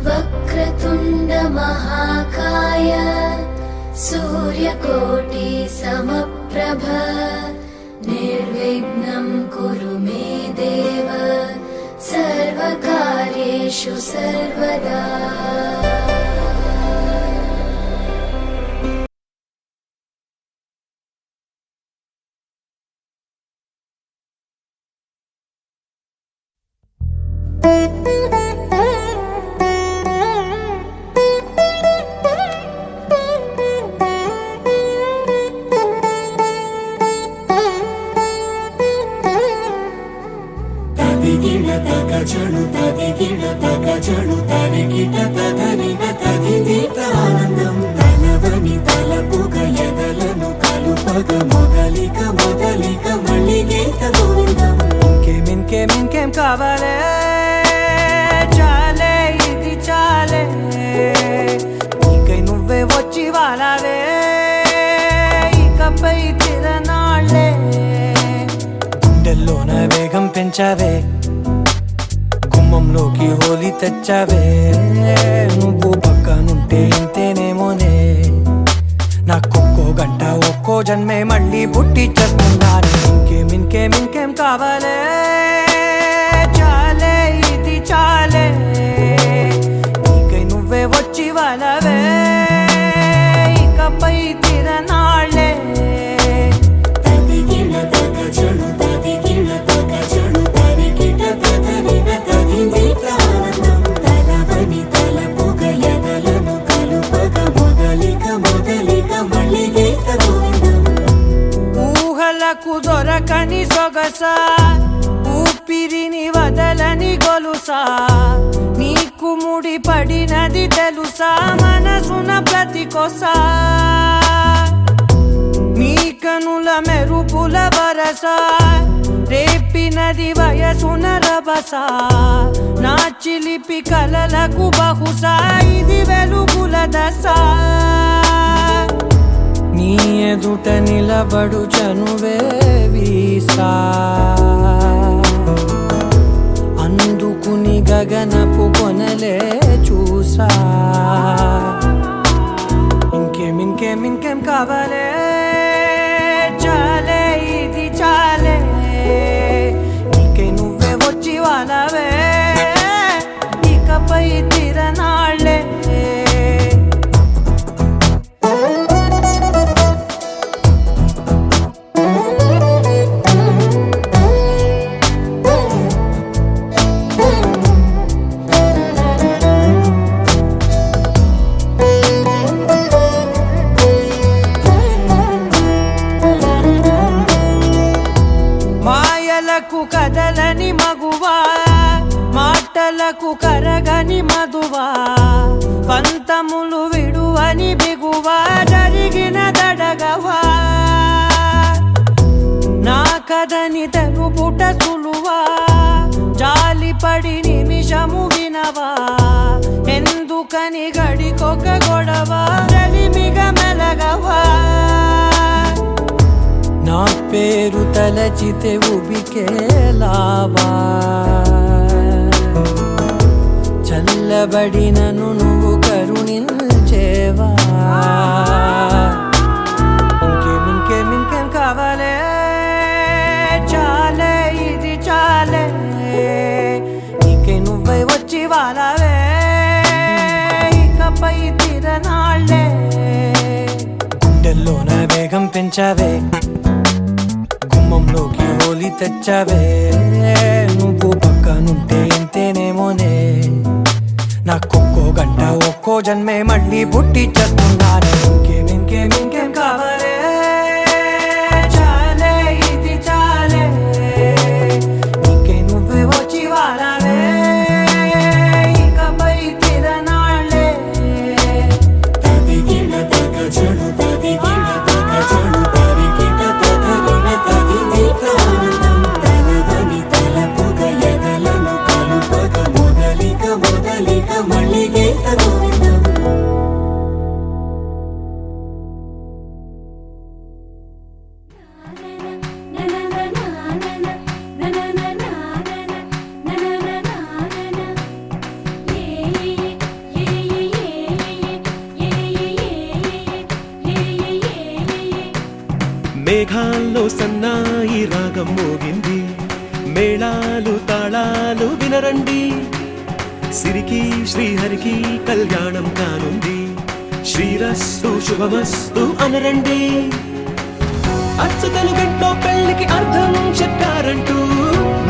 वक्रतुण्ड महाकाय सूर्यकोटि समप्रभ निर्विघ्नं कुरु मे देव सर्वकार्येषु सर्वदा। తగజను తదిగిడ తగజను తరిగిట తదనిన తదిదీత ఆనందం తలవని తలపుగ ఎదలను కలుపగ మొదలిక మొదలిక మళ్ళీ గీత గోవిందం. ఇంకేం కావాలే చాలే ఇది చాలే నీకై నువ్వే వచ్చి వాలావే ఇకపై తిరనాళ్ళే గుండెల్లోన వేగం పెంచావే గుమ్మంలోకి హోలీ తెచ్చావే నువ్వు పక్కనుంటే ఇంతేనేమోనే నాకొక్కో గంట ఒక్కో జన్మే మళ్ళీ పుట్టి చేస్తున్నాను. ఇంకేం కావాలే చాలే ఇది చాలే నీకై నువ్వే వచ్చి వాలవే ఇకపై తిరనాళ్ళే. తదిగిడ తగజను తదిగిడ తగజను తరిగిట తదనిన తదిదీత ఆనందం తలవని తలపుగ ఎదలను కలుపగ మొదలిక మొదలిక మళ్ళీ గీత గోవిందం. ఊహలకు దొరకని సొగసా ఊపిరిని వదలని గొలుసా నీకు ముడి పడినది తెలుసా మనసున ప్రతి కొసా నీ కనుల మెరుపుల వరస రేపినది వయసున రభస నా చిలిపి కలలకు బహుశా ఇది వెలుగుల దశ. నీ ఎదుట నిలబడు చనువే వీసా అందుకుని గగనపు కొనలే చూసా. ఇంకేం కావాలే చాలే ఇది చాలే నీకై నువ్వే వచ్చి వాలవే ఇకపై తిరనాళ్ళే. మాయలకు కదలని మగువా మాటలకు కరగని మధువా పంతములు విడువని బిగువా జరిగిన దడగవా నా కదని తెలుపుట సులువా జాలిపడి నిమిషము వినవా ఎందుకని గడికొక గొడవ రలిమిగ మెలగవా నా పేరు తలచితే ఉబికేలావా చల్లబడినను నువ్వు కరుణించేవా. ఇంకేం కావాలే చాలే ఇది చాలే నీకై నువ్వై వచ్చి వాలవే ఇకపై తిరనాళ్ళే. గుండెల్లోన వేగం పెంచావే గుమ్మంలోకి హోలీ తెచ్చావే నువ్వు పక్కనుంటే ఇంతేనేమోనే నాకొక్కో గంట ఒక్కో జన్మే మళ్ళీ పుట్టి చేస్తున్నాను. ఇంకేం కావాలే చాలే ఇది చాలే నీకై నువ్వే వచ్చి వాలవే ఇకపై తిరనాళ్ళే. తదిగిడ తగజను తదిగిడ తగజను తరిగిట తదనిన తదిదీత ఆనందం తలవని తలపుగ ఎదలను కలుపగ మొదలిక మొదలిక మళ్ళీ గీత గోవిందం. మేఘాల్లో సన్నాయి రాగం మోగింది, మేళాలు తాళాలు వినరండి, సిరికి శ్రీహరికి కళ్యాణం కానుంది, శ్రీరస్తు శుభమస్తు అనరండి. అచ్చ తెలుగింట్లో పెళ్లికి అర్థం చెప్పారంటూ,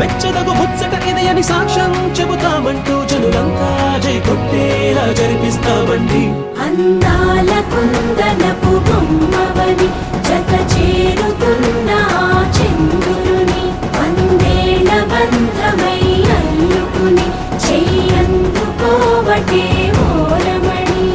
మెచ్చదగు ముచ్చట ఇది అని సాక్ష్యం చెబుతామంటూ, జనులంతా జై కొట్టేలా జరిపిస్తామండి. అందాల కుందనపు బొమ్మవని జత చేరుతున్న ఆ చంద్రుని, వందేళ్ల బంధమై అల్లుకుని చెయ్యందుకోవటే ఓరమణి.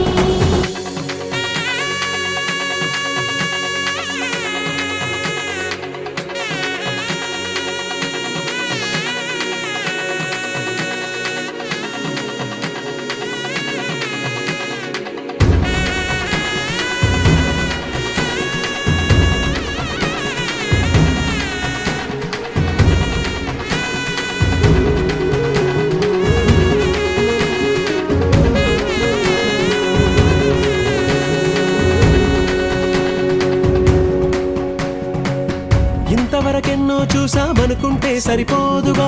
ఇంతవరకెన్నో చూసామనుకుంటే సరిపోదుగా,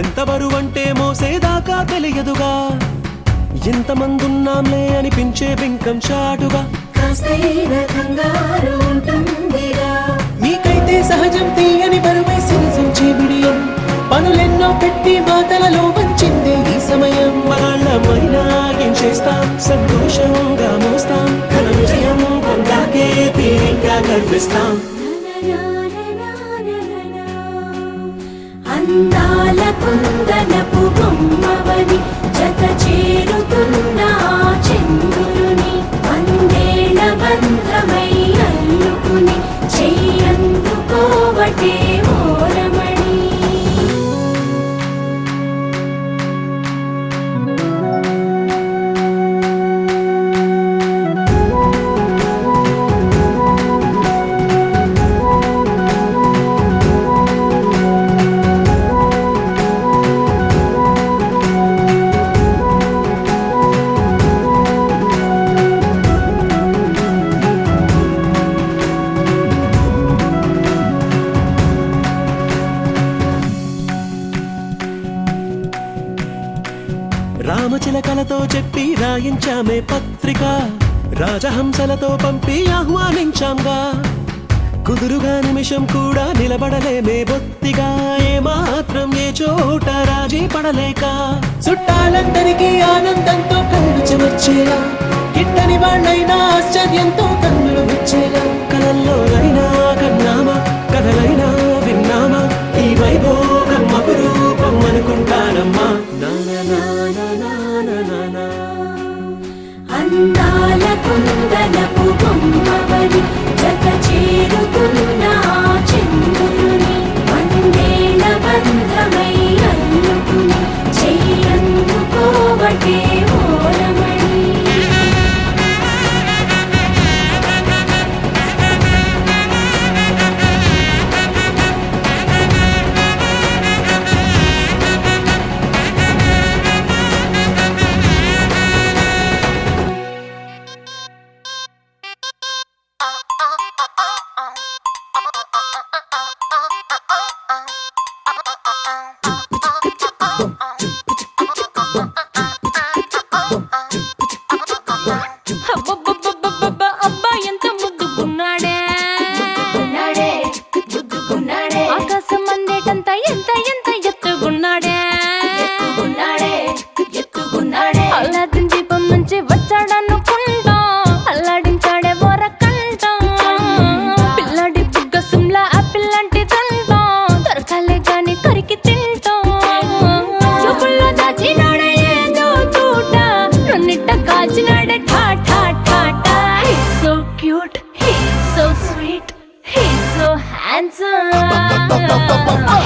ఎంత బరువంటే మోసేదాకా తెలియదుగా, ఇంతమందున్నాంలే అనిపించే బింకం చాటుగా, కాస్తైన కంగారు ఉంటుందిగా. మీకైతే సహజం తీయని బరువై సిరిసంచే బిడియం, పనులెన్నో పెట్టి మాటలలో వంచిందే ఈ సమయం. మనాళ్ళమైనా ఏం చేస్తాం, సంతోషంగా మోస్తాం, ఘన విజయం పొందాకే తీరిగ్గా కనిపిస్తాం. అందాల కుందనపు బొమ్మవని జత చేరుతున్న ఆ చంద్రుని, వందేళ్ల బంధమై అల్లుకుని చెయ్యందుకోవటే ఓరమణి. రామచిలకలతో చెప్పి రాయించామే పత్రిక, రాజహంసలతో పంపి ఆహ్వానించాంగా, కుదురుగా నిమిషం కూడా నిలబడలేమే బొత్తిగా, ఏమాత్రం ఏ చోట రాజీ పడలేక, చుట్టాలందరికీ ఆనందంతో కళ్ళు చెమర్చేలా, గిట్టని వాళ్ళైనా ఆశ్చర్యంతో కన్నులు విచ్చేలా, కలల్లోనైనా కన్నామా, కథలైనా విన్నామా, ఈ వైభోగం అపురూపం అనుకుంటానమ్మా. అందాల కుందనపు బొమ్మవని జత చేరుతున్న ఆ చంద్రుని, వందేళ్ల బంధమై అల్లుకుని చెయ్యందుకోవటే ఓరమణి. అబ్బబ్బబ్బబ్బబ్బ, అబ్బా ఎంత ముద్దుకున్నాడే, ఆకాశం అందేటంత ఎంత ఎంత ఎత్తుకున్నాడే, అల్లాదిన్ దీపం నుంచి వచ్చాడనుకుంటా, అల్లాడించాడే ఓరకంట, పిల్లాడి బుగ్గ సుమ్లా ఆపిల్ లాంటి దంట, దొరకాలే గాని కరికి తింటా, చూపుల్లో దాచినాడే ఏదో తూట, నన్నిట్ట కాల్చినాడే ఠా ఠా ఠా ఠా. He's so cute, he's so sweet, he's so handsome,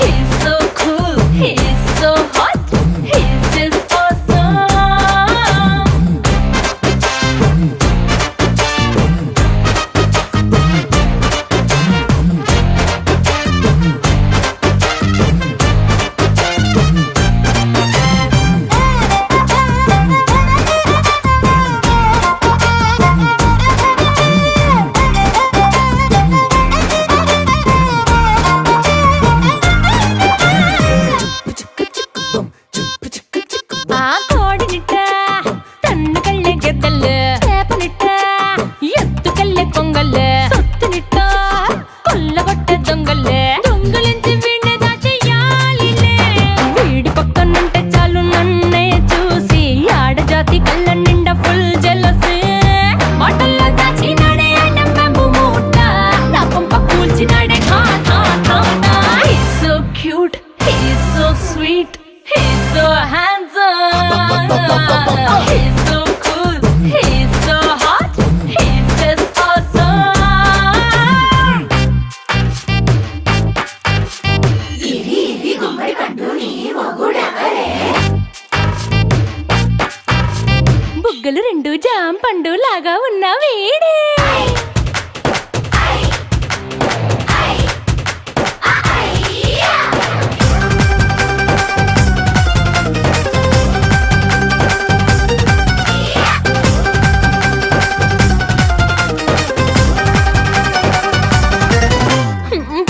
he's so cool, he's so hot, he's just awesome. బుగ్గలు రెండు జాం పండు లాగా ఉన్న వేడే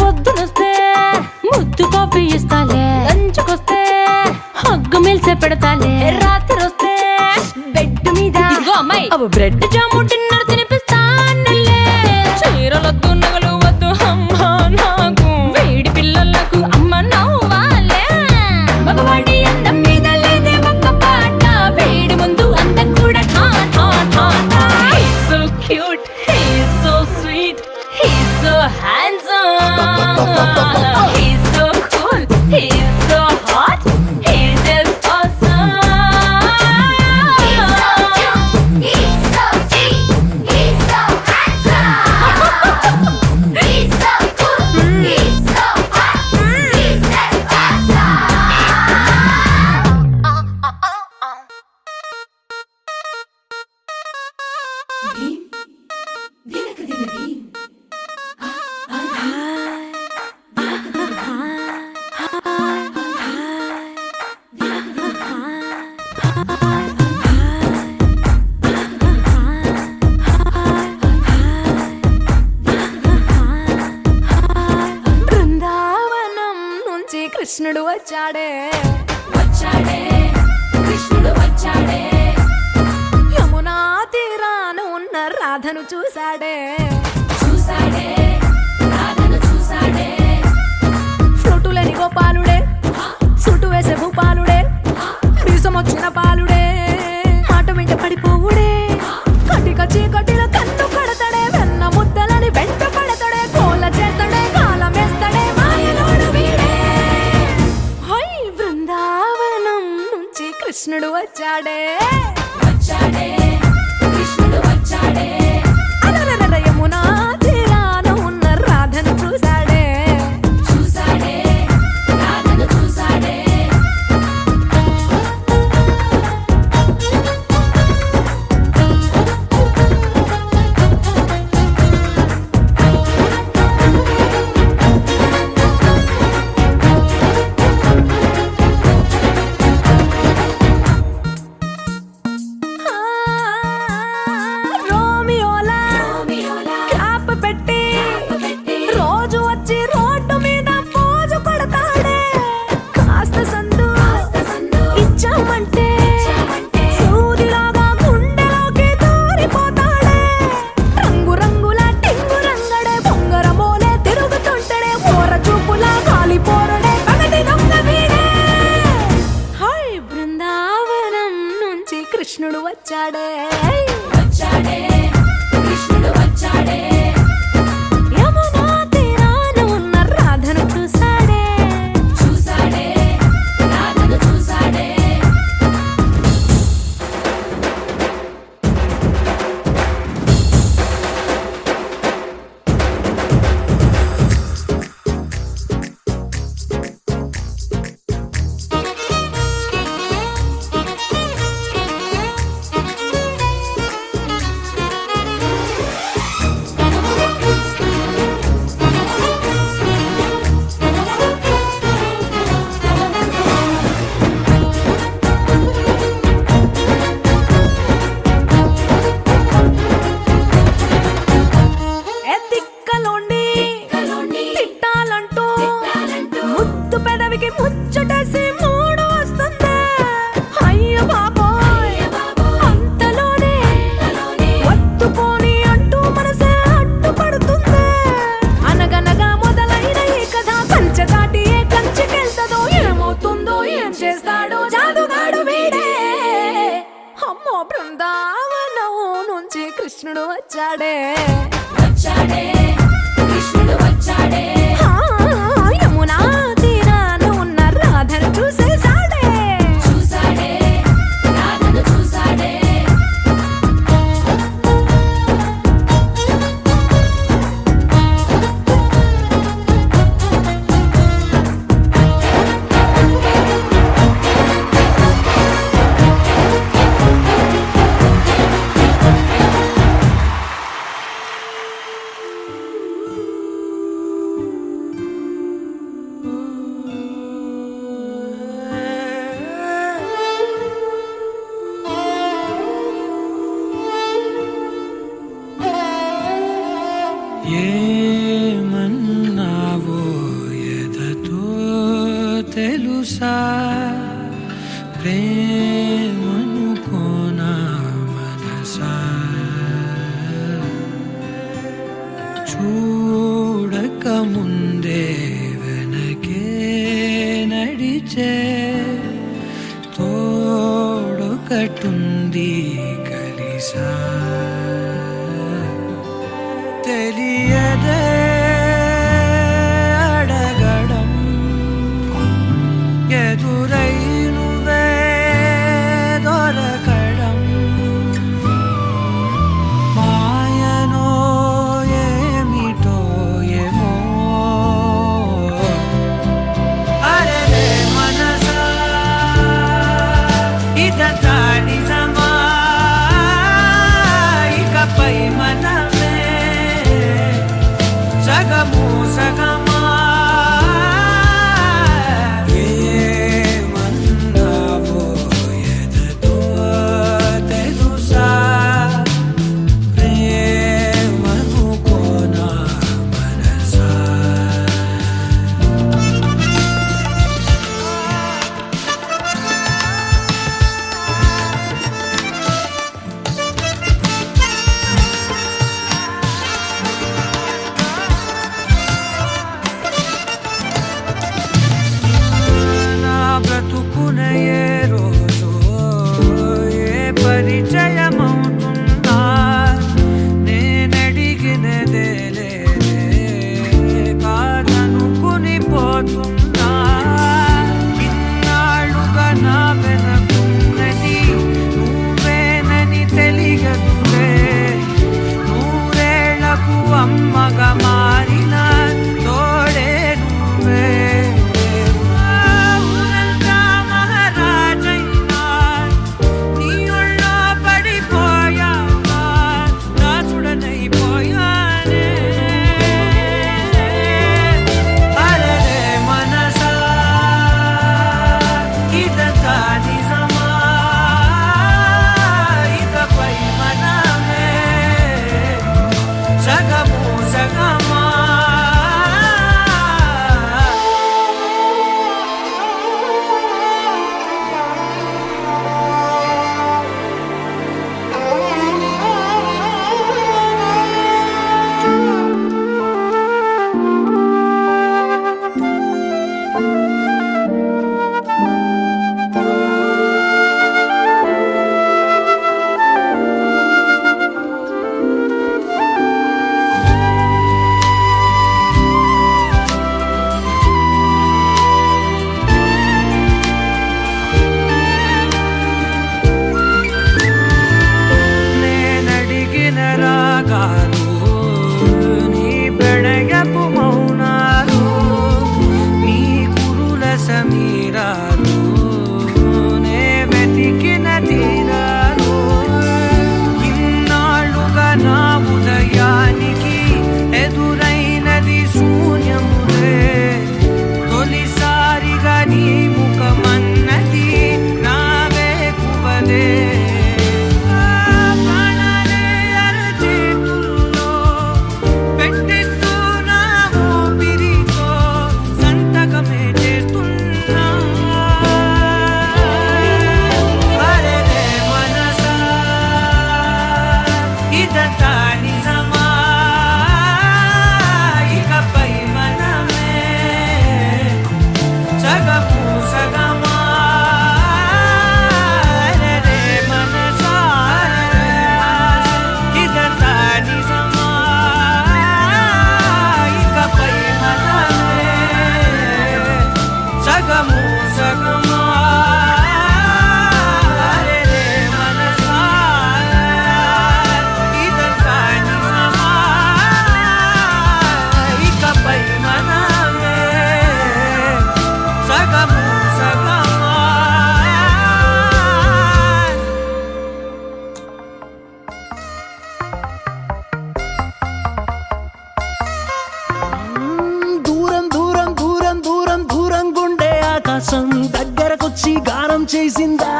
పొద్దునొస్తే ముద్దు కాఫీ ఇస్తాలే, లంచుకొస్తే హగ్గు మిల్సే పెడతాలే, రాత్రి వస్తే బెడ్ మీద అమ్మాయి బ్రెడ్ జాము డిన్నర్ తినిపిస్తానులే. చీరలొద్దు నగలు వద్దు అమ్మా నాకు, వేడి పిల్లలకు అమ్మ నవ్వాలే. మగవాడి అందం మీద లేదే ఒక్క పాట, వేడి ముందు అందం కూడా ఠా ఠా ఠా ఠా. He's so cute, he's so sweet, he's so handsome, he's so cool, he's so hot, he's just awesome. He's so cute, he's so sweet, he's so handsome, he's so cool, he's so hot, he's just awesome. Brindavanam నుంచి కృష్ణుడు వచ్చాడే, వచ్చాడే కృష్ణుడు వచ్చాడే, యమునా తీరాన ఉన్న రాధను చూశాడే, చూసాడే రాధను చూసాడే, ఫ్లూటులేని గోపాలుడే, సుటు వేసే భూపాలుడే, వీసమొచ్చిన పాలుడే, మాట వెంట పడిపోవుడే, కటిక చీకటిలో కన్ను పడతాడే, వెన్న ముద్దలని వెంట పడతాడే, కోల చేస్తాడే, కాలం వేస్తాడే, మాయలోడు వీడే. హై బృందావనం నుంచి కృష్ణుడు వచ్చాడే, వచ్చాడే కృష్ణుడు వచ్చాడే, అలరల యమునా తీరాన ఉన్న రాధను చూశాడే, చూసాడే రాధను చూసాడే. ఆ, రోమియోలా రోమియోలా క్యాప్ పెట్టి పెట్టి రోజు వచ్చి రోడ్డు మీద పోజు కొడతాడే, కాస్త సందు సందు ఇచ్చామంటే ఇచ్చామంటే సూదిలాగా గుండెలోకి దూరిపోతాడే, రంగు రంగుల టింగు రంగడే, బొంగరమోలే తిరుగుతుంటాడే, పోర చూపులా కాలిపోరడే, పగటి దొంగ వీడే. హై బృందావనం నుంచి కృష్ణుడు వచ్చాడే, వచ్చాడే కృష్ణుడు వచ్చాడే, యమునా తీరాన ఉన్న రాధను చూశాడే, చూసాడే రాధను చూసాడే. ఏ తిక్కలోండి తిట్టాలంటూ ముద్దు పెదవికి ముచ్చటేసి మూడు వస్తుంది, అయ్య బాబోయ్ అంతలోనే వత్తుకోని అంటూ మనసే అడ్డుపడుతుంది, అనగనగా మొదలైన ఈ కథ కంచె దాటి ఏ కంచెకెళ్తదో, ఏమవుతుందో ఏం చేస్తాడో జాదుగాడు వీడే. అమ్మో బృందావనం నుంచి కృష్ణుడు వచ్చాడే, వచ్చాడే కృష్ణుడు వచ్చాడే, ఆ, యమునా తీరాన ఉన్న రాధను చూసేశాడే, చూసాడే రాధను చూసాడే. తెలుసా ప్రేమనుకోనా మనసా చూడక ముందే వెనకే నడిచే తోడొకటుంది కలిసా తెలియదే అడగడం ఎదురై నువ్వే దొరకడం మాయనో ఏమిటో ఏమో అరే మనసా ఇదంతా నిజమా ఇకపై మనమే సగము సగమా ఏమన్నావో ఎదతో తెలుసా ప్రేమనుకోనా మనసా నా బ్రతుకున ఏ రోజు ఏ పరిచయమవుతున్నా నేనడిగినదే లేదే కాదనుకుని పోతున్నా ఇన్నాళ్ళుగా నా వెనకున్నది నువ్వేనని తెలియదులే నూరేళ్లకు అమ్మగా మారిన తోడే నువ్వే ఊరంతా మహారాజైనా నీ ఒళ్ళో పడిపోయాక దాసుడనైపోయానే అరే మనసా ఇదంతా నిజమా ఇకపై మనమే సగము సగమా నేనడిగిన రాగాలు నీ ప్రణయపు మౌనాలు నీ కురుల సమీరాలు నే వెతికిన తీరాలు ఇన్నాళ్ళుగా నా ఉదయానికి ఎదురైనది శూన్యములే తొలిసారిగా నీ ముఖమన్నది నా వేకువలే ప్రాణాలే అరచేతుల్లో పెట్టిస్తూ నా ఊపిరితో సంతకమే చేస్తున్నా అరే మనసా ఇదంతా నిజమా ఇకపై మనమే సగము సగమా అరే మనసా ఇదంతా నిజమా ఇకపై మనమే సగము సగమా అరే మనసా ఇదంతా నిజమా ఇకపై మనమే సగము సగమా దూరం దూరం దూరం దూరం దూరం గుండె ఆకాశం దగ్గరకొచ్చి గానం చేసిందా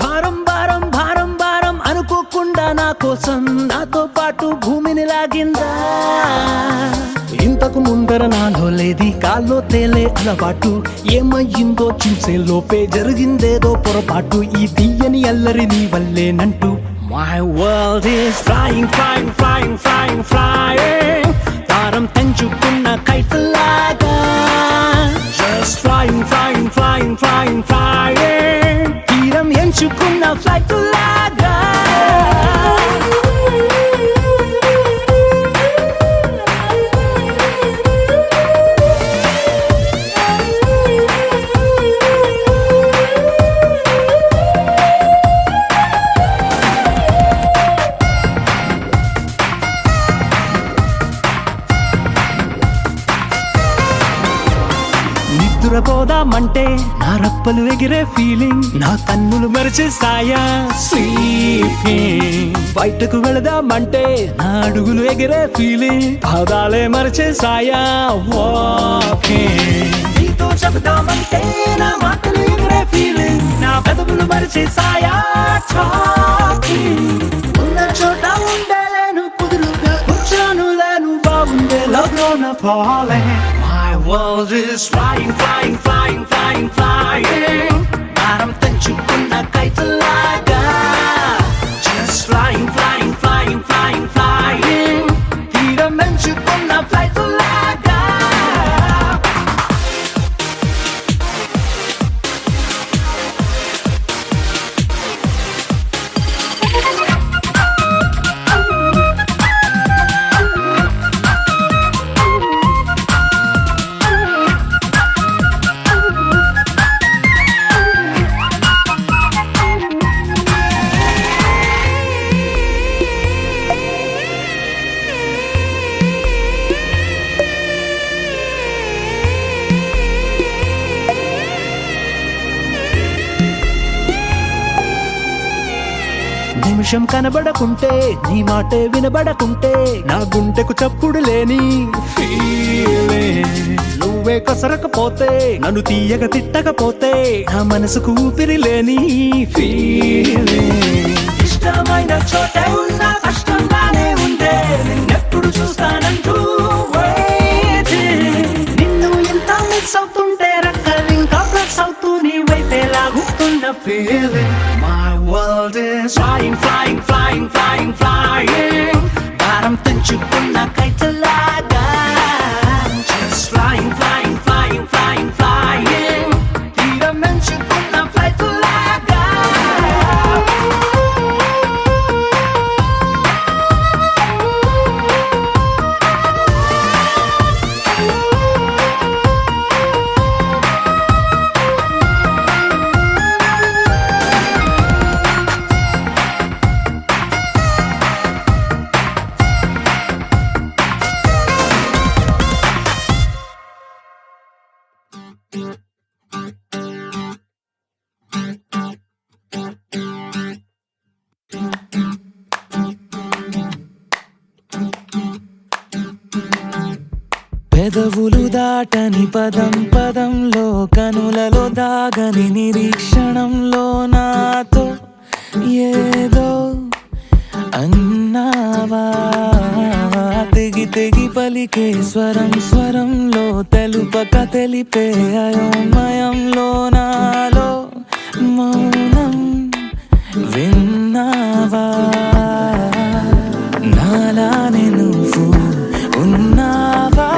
భారం భారం భారం భారం అనుకోకుండా నా కోసం నాతో పాటు భూమిని లాగిందా ఇంత ఇంతకు ముందర నాలో లేది కాల్లో తేలే అలవాటు ఏమయ్యిందో చూసే లోపే జరిగిందేదో పొరపాటు ఈ తీయని అల్లరి నీ వల్లేనంటూ My world is flying, flying, flying, flying, flying తారం తెంచుకున్న కైతలాగా Just flying, flying, flying, flying, flying తీరం ఎంచుకున్న ఫ్లైట్ లాగా నిద్రపోదామంటే నా రప్పలు ఎగిరే ఫీలింగ్ నా కన్నులు మరిచేసాయా స్లీపింగ్ బయటకు వెళదామంటే నా అడుగులు ఎగిరే ఫీలింగ్ పాదాలే మరిచేసాయా వాకింగ్ నీతో చెబుదామంటే నా మాటలు ఎగిరే ఫీలింగ్ నా పెదవులు మరిచేసాయా టాకింగ్ ఉన్న చోట ఉండలేను కుదురుగా కూర్చోను లేను బాగుండే love gonna falling My world is flying, flying, flying, flying, flying భారం తెంచుకున్న కైతలాగా Just flying, flying, flying, flying, flying తీరం ఎంచుకున్న ఫ్లైట్ లాగా నిమిషం కనబడకుంటే నీ మాటే వినబడకుంటే నా గుండెకు చప్పుడు లేని ఫీలింగ్ నువ్వే కసరకపోతే నన్ను తీయగా తిట్టకపోతే నా మనసుకు ఊపిరి లేని ఫీలింగ్ ఇష్టమైన చోటే ఉన్నా కష్టంగానే ఉండే నిన్నెప్పుడు చూస్తానంటూ waiting. నిన్ను ఎంత మిస్ అవుతుంటే రక్కలు ఇంకా ప్లస్ అవుతూ నీ వైపే లాగుతున్న feeling My world is flying, flying, flying, flying, flying భారం తెంచుకున్న కైతలాగా Just flying, flying, flying, flying, flying తీరం ఎంచుకున్న ఫ్లైట్ లాగా పెదవులు దాటని పదం పదంలో కనులలో దాగని నిరీక్షణంలో నాతో ఏదో అన్నావా తెగి తెగి పలికే స్వరం స్వరంలో తెలుపక తెలిపే అయోమయంలో నాలో మౌనం విన్నావా నాలానే నువ్వు ఉన్నావా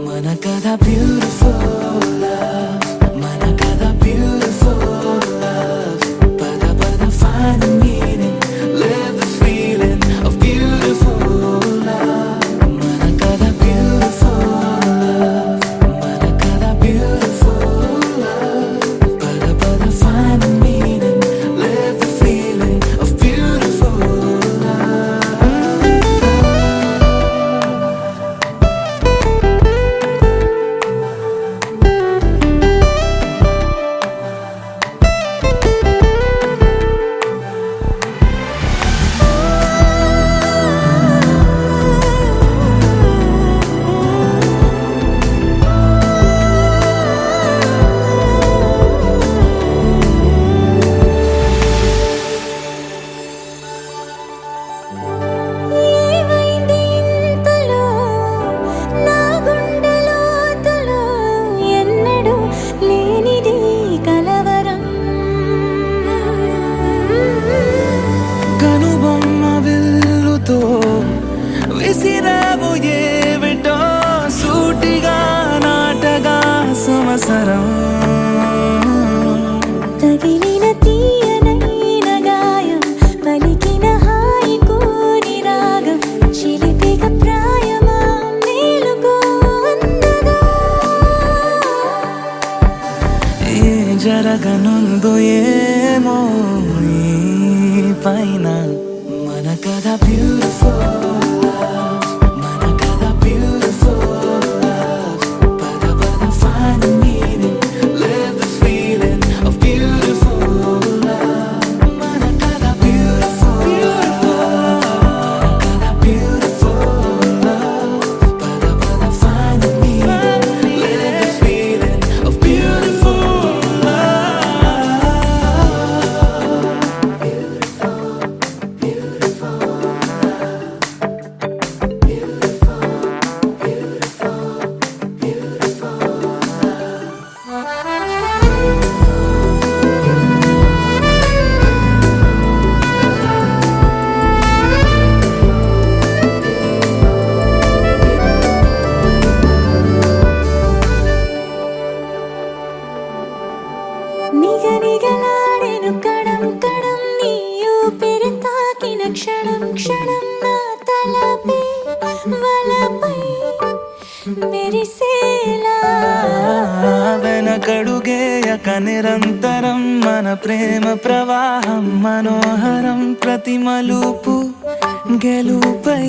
మన కథ బ్యూటిఫుల్ మన కథ బ్యూటిఫుల్ పద పద find the meaning live the feeling of beautiful మన కథ beautiful మన కథ beautiful పద పద అవసరం తగిలిన తీయనైన గాయం పలికిన హాయి కోరి రాగం చిలిపిక ప్రాయమా మేలుకో అందగా ఏ జరగనుందో ఏమో ఈ పైన మన కథ బ్యూటిఫుల్ మన కథ బ్యూటిఫుల్ పద పద find the meaning live the feeling of beautiful మన కథ beautiful మన కథ beautiful పద పద find the meaning live the feeling of beautiful నిగనిగలాడెను Kadam Kadam నీ ఊపిరి తాకిన క్షణం క్షణం నా తలపై వలపై మెరిసేలా వెనకడుగేయక నిరంతరం మన ప్రేమ ప్రవాహం మనోహరం ప్రతి మలుపు గెలుపై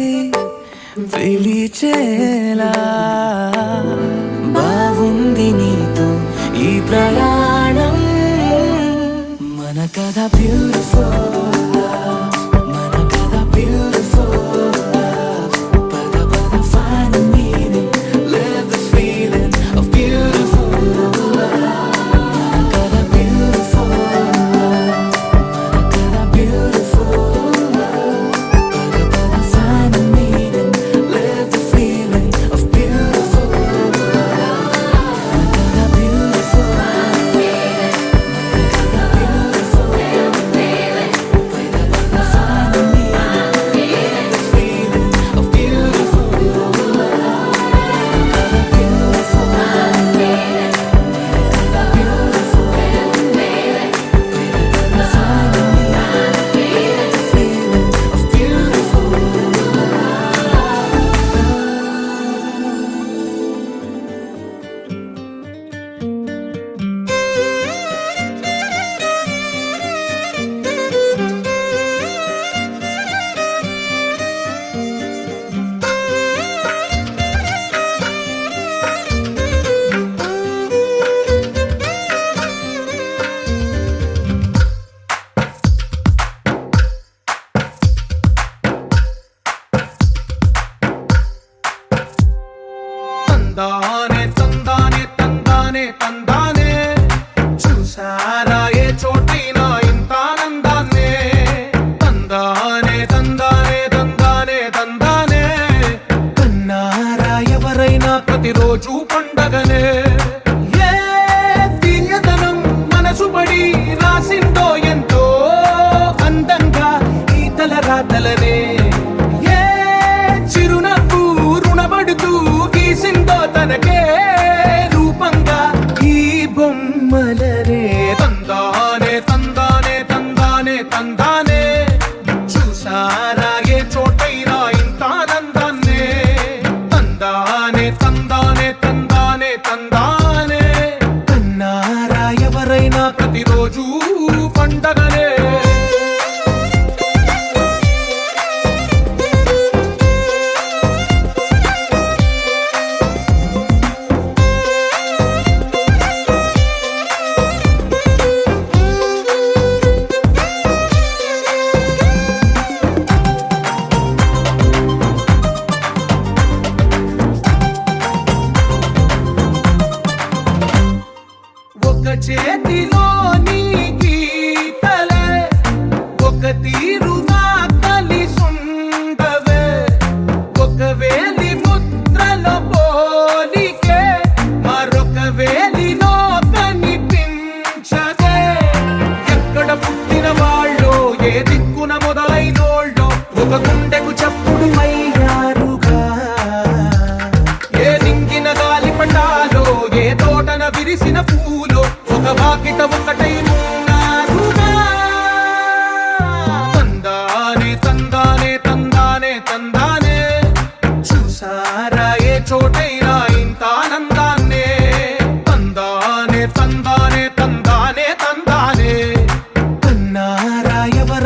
పిలిచేలా బాగుంది నీతో ఈ ప్రయాణం మన కథ బ్యూటిఫుల్ మన కథ బ్యూటిఫుల్ పద పద find the meaning live the feeling of beautiful మన కథ beautiful మన కథ beautiful పద పద find the meaning live the feeling of beautiful మన కథ beautiful తందానే తందానే తందానే తందానే చూసారా ఏ చోటైనా ఇంత ఆనందాన్నే తందానే తందానే తందానే తందానే కన్నారా ఎవరైనా ప్రతిరోజు పండగనే ఏ తీయదనం మనసు పడి రాసిందో ఎంతో అందంగా ఈ తల రాతలనే ఏ చిరునవ్వు రుణపడుతూ గీసిందో తనకే రూపంగా ఈ బొమ్మలనే తందానే తందానే తందానే తందానే చూసారా ఏ చోటైనా ఇంత ఆనందాన్నే తందానే తందానే తందానే తందానే కన్నారా ఎవరైనా ప్రతిరోజు పండగనే ఒక చేతిలో నీ గీతలే ఒక తీరుగా కలిసుండవే ఒక వేలి ముద్రలో పోలికే మరొక వేలిలో కనిపించదే ఎక్కడ పుట్టిన వాళ్ళో ఏ దిక్కున మొదలైనోళ్ళో ఒక గుండెకు చప్పుడు అయ్యారుగా ఏ దింగిన గాలి పటాలో ఏ తోటన విరిసి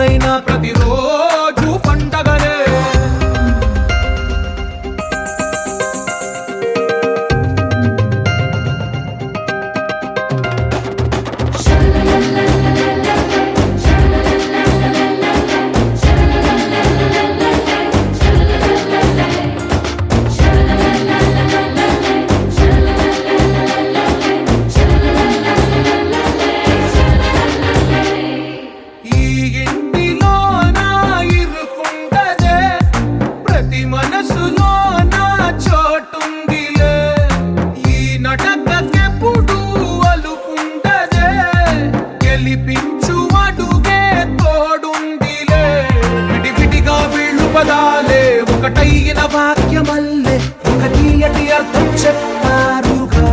ఎవరికైనా ప్రతిరోజు పండగలే. ఈ ఇంటిలోన ఇరుకుండదే, ప్రతి మనసులోన చోటుందిలే. ఈ నటకెప్పుడు అలుకుండదే, గెలిపించు అడుగే తోడుందిలే. విడివిడిగా వీళ్ళు పదాలే ఒకటైన వాక్యమల్లే ఒక తీయటి అర్థం చెప్పారుగా.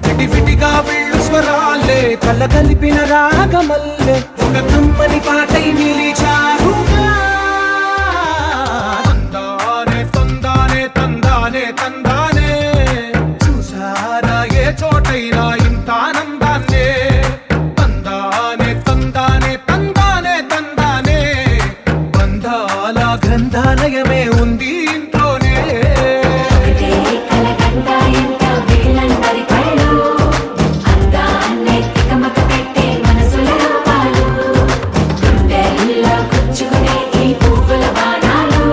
విడివిడిగా వీళ్ళు స్వరాలే కలగలిపిన రాగమల్లే ఒక కమ్మని పాటై నిలిచారుగా. తందానే తందానే తందానే తందానే, చూసారా ఏ చోటైనా ఇంత ఆనందాన్నే. తందానే తందానే తందానే తందానే, బంధాల గ్రంథాలయమే ఉంది ఇంట్లోనే. ఒకటే కలగంట ఇంట వీళ్ళందరి కళ్ళు, అందాన్నే తికమక పెట్టే మనసుల రూపాలు. గుండెల్లో గుచ్చుకునే ఈ పువ్వుల బాణాలు,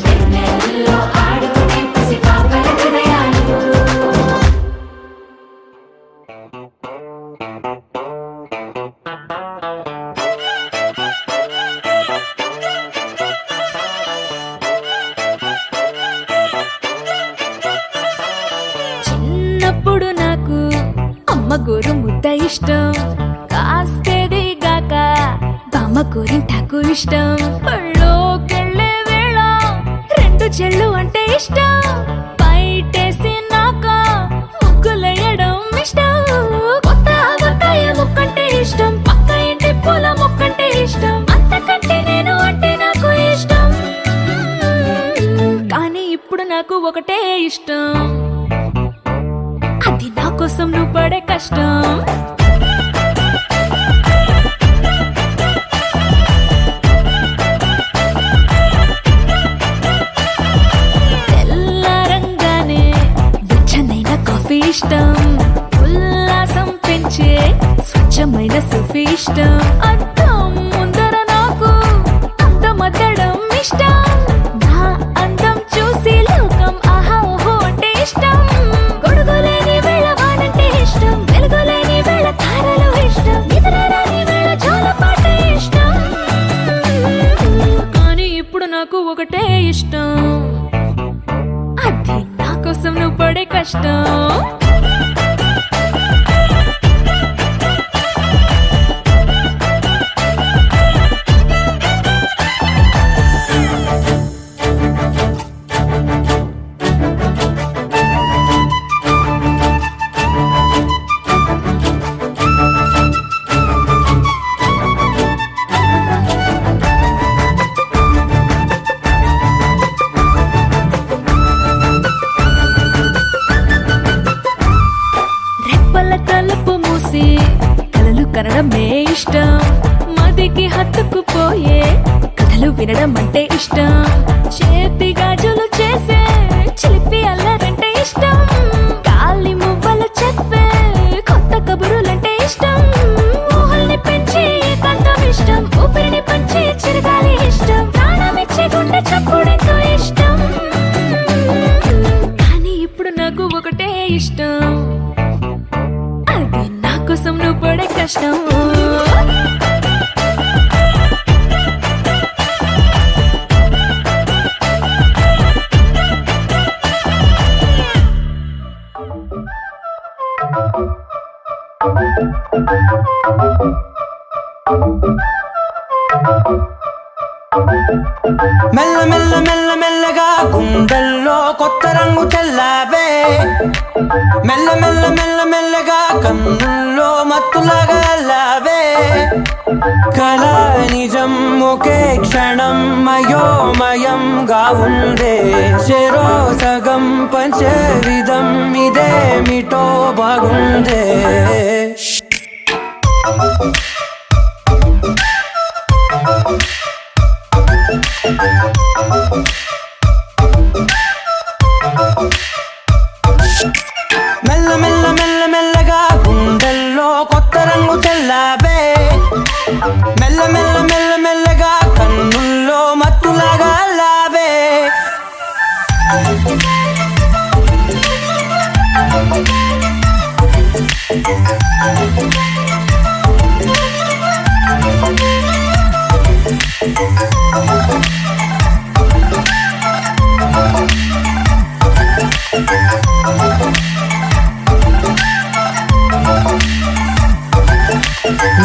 వెన్నెల్లో ఆడుకునే పసిపాపల హృదయాలు. చిన్నప్పుడు నాకు అమ్మ గోరు ముద్ద ఇష్టం, కాస్తేది గాక బామ్మ గోరింటాకు ఇష్టం. పళ్ళోకెళ్ళే వేళ రెండు చెళ్ళు అంటే ఇష్టం, బయటేసి నాక ముగ్గులేయడం ఇష్టం. కొత్త ఆవకాయ ముక్కంటే ఇష్టం, పక్క ఇంటి పూల మొక్కంటే ఇష్టం. అంతకంటే నేను అంటే నాకు ఇష్టం, కానీ ఇప్పుడు నాకు ఒకటే ఇష్టం, అది నా కోసం నువ్వు పడే కష్టం. తెల్లారంగానే వెచ్చనైన కాఫీ ఇష్టం, ఉల్లాసం పెంచే స్వచ్ఛమైన సూఫీ ఇష్టం. అద్దం ముందర నాకు అందమద్దడం ఇష్టం, నా అందం చూసి లోకం ఆహా ఓహో అంటే ఇష్టం. గొడుగులేని వేళ వానంటే ఇష్టం, వెలుగులేని వేళ తారలు ఇష్టం, నిద్రరాని వేళ జోలపాట ఇష్టం, కానీ ఇప్పుడు నాకు ఒకటే ఇష్టం, అది నా కోసం నువ్వు పడే కష్టం. రెప్పల తలుపు మూసి కలలు కనడమే ఇష్టం, మదికి హత్తుకుపోయే కథలు వినడం అంటే ఇష్టం. చేతి గాజులు చేసే చిలిపి అల్లరంటే ఇష్టం, గాలి మువ్వలు చెప్పే కొత్త కబురులంటే ఇష్టం. ఊహల్ని పెంచి ఏకాంతం ఇష్టం, ఊపిరిని పంచి చిరగాలి ఇష్టం, ప్రాణమిచ్చే గుండె చప్పుడెంతో ఇష్టం, కానీ ఇప్పుడు నాకు ఒకటే ఇష్టం, అది నా కోసం నువ్వు పడే కష్టం. మెల్ల మెల్ల మెల్ల మెల్లగా గుండెల్లో కొత్త రంగు చల్లావే, మెల్ల మెల్ల మెల్ల మెల్లగా కన్నుల్లో మత్తులాగా అల్లావే. కళ నిజం ఒకే క్షణం మయోమయంగా ఉందే, చెరో సగం పంచే విధం ఇదేమిటో బాగుందే. మెల్ల మెల్ల మెల్ల మెల్లగా కన్నుల్లో మత్తులాగా లావే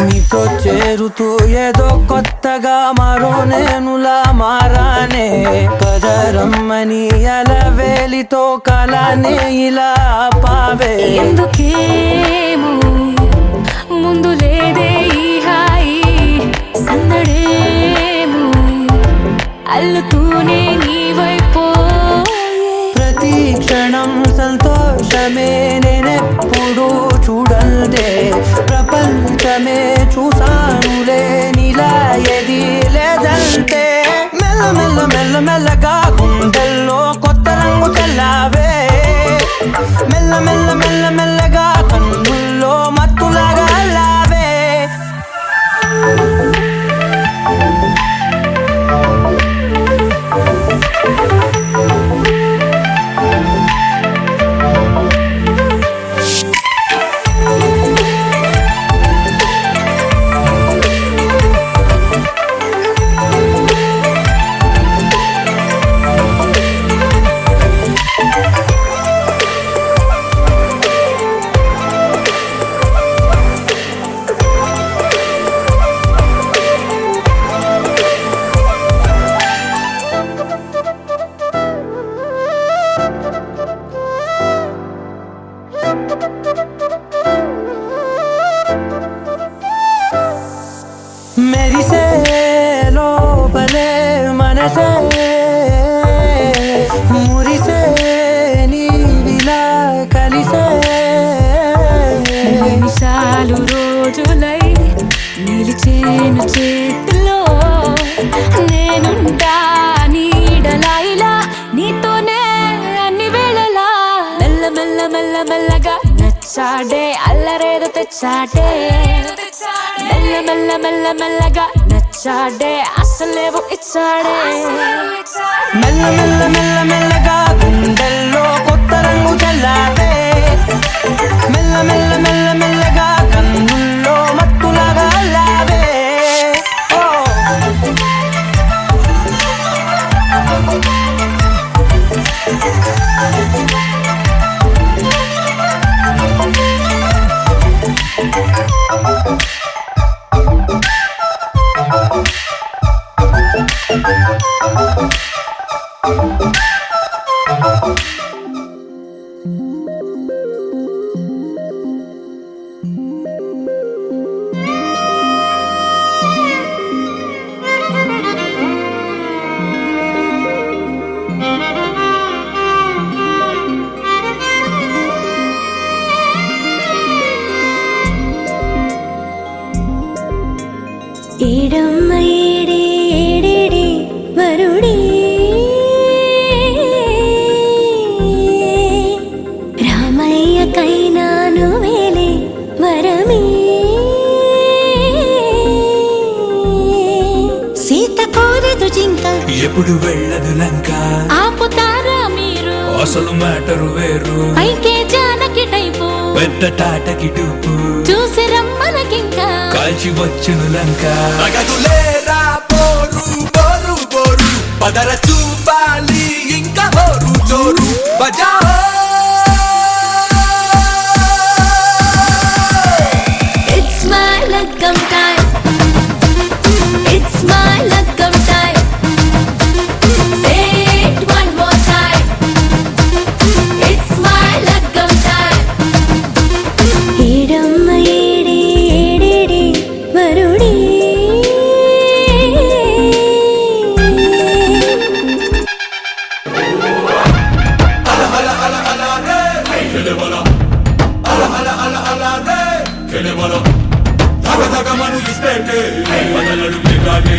నీతో చేరుతూ ఏదో కొత్తగా మరో నేనులా మారానే కదరమ్మని అలవేలితో కలానే ఇలా పావే ఎందుకేమో ముందు లేదే ఈ హాయి సందడేమో అల్లుతూనే నీ వైపో ప్రతి క్షణం సంతోషమే నేనెప్పుడు చూడల్దే ప్రపంచమే చూసానులే నీలా ఏది లేదంటే మెల్ల మెల్ల మెల్ల మెల్లగా గుండెల్లో కొత్త రంగు చల్లావే మెల్ల మెల్ల మెల్ల మెల్లగా కన్నుల్లో మత్తులాగా లావే మెరిసే లోపలే మనసే మురిసే నీవిలా కలిసే నిమిషాలు రోజులై నిలిచేను చేతిలో నేనుంటా నీడలా ఇలా నీతోనే అన్ని వేళలా మెల్ల మెల్ల మెల్ల మెల్లగా నచ్చాడే అల్లరేదో తెచ్చాడే మెల్ల మెల్ల మెల్ల మెల్లగా నచ్చాడే అసలేవో ఇచ్చాడే మెల్ల మెల్ల మెల్ల మెల్లగా గుండెల్లో కొత్త రంగు చల్లావే మెల్ల మెల్ల మెల్ల మెల్లగా కన్నుల్లో మత్తులాగా లావే ఓ ఏడమ్మ ఏడే ఏడేడే వరుడే రామయ్య కైనాను వేలే వరమే సీత కోరదు జింక ఎప్పుడు వెళ్ళదు లంక ఆపుతారా మీరు అసలు మ్యాటరు వేరు పైకే జానకి టైపు పెద్ద టాటకి టూపు చూసి రమ్మనకింకా కాల్చి వచ్చును లంక అగదులేరా పోరు పోరు పోరు పదర చూపాలి ఇంకా హోరు జోరు బజా It's my lagam time. It's my lagam time. Say it one more time. It's my lagam time. Edamma ede edede varude. తగమను ఇస్పెట్టే బదలడుగే గాడే